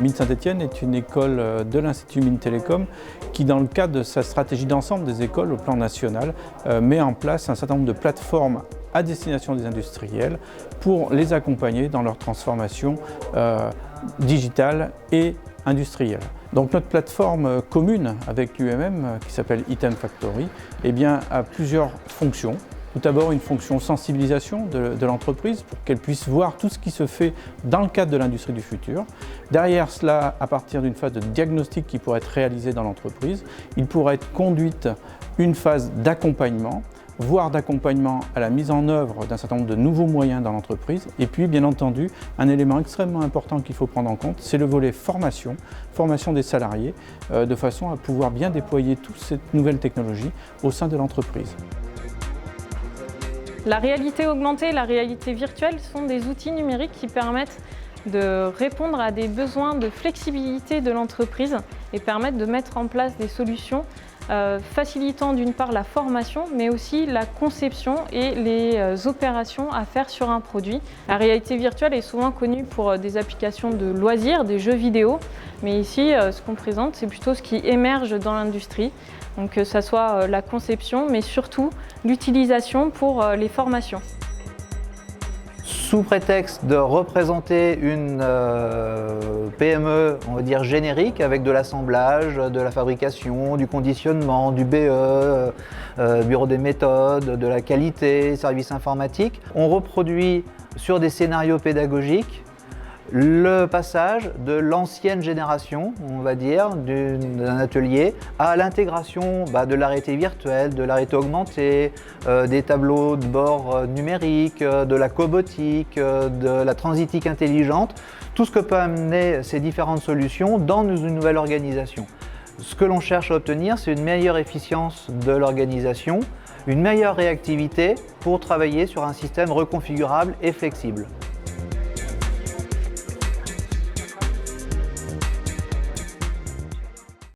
Mines Saint-Étienne est une école de l'Institut Mines Télécom qui, dans le cadre de sa stratégie d'ensemble des écoles au plan national, met en place un certain nombre de plateformes à destination des industriels pour les accompagner dans leur transformation digitale et industrielle. Donc notre plateforme commune avec l'UMM, qui s'appelle Item Factory, a plusieurs fonctions. Tout d'abord, une fonction sensibilisation de l'entreprise pour qu'elle puisse voir tout ce qui se fait dans le cadre de l'industrie du futur. Derrière cela, à partir d'une phase de diagnostic qui pourrait être réalisée dans l'entreprise, il pourrait être conduite une phase d'accompagnement, voire d'accompagnement à la mise en œuvre d'un certain nombre de nouveaux moyens dans l'entreprise. Et puis, bien entendu, un élément extrêmement important qu'il faut prendre en compte, c'est le volet formation des salariés, de façon à pouvoir bien déployer toute cette nouvelle technologie au sein de l'entreprise. La réalité augmentée et la réalité virtuelle sont des outils numériques qui permettent de répondre à des besoins de flexibilité de l'entreprise et permettent de mettre en place des solutions facilitant d'une part la formation, mais aussi la conception et les opérations à faire sur un produit. La réalité virtuelle est souvent connue pour des applications de loisirs, des jeux vidéo, mais ici, ce qu'on présente, c'est plutôt ce qui émerge dans l'industrie. Donc que ce soit la conception, mais surtout l'utilisation pour les formations. Sous prétexte de représenter une PME, on va dire générique, avec de l'assemblage, de la fabrication, du conditionnement, du BE, bureau des méthodes, de la qualité, services informatiques, on reproduit sur des scénarios pédagogiques le passage de l'ancienne génération, on va dire, d'un atelier à l'intégration de la réalité virtuelle, de la réalité augmentée, des tableaux de bord numériques, de la cobotique, de la transitique intelligente, tout ce que peut amener ces différentes solutions dans une nouvelle organisation. Ce que l'on cherche à obtenir, c'est une meilleure efficience de l'organisation, une meilleure réactivité pour travailler sur un système reconfigurable et flexible.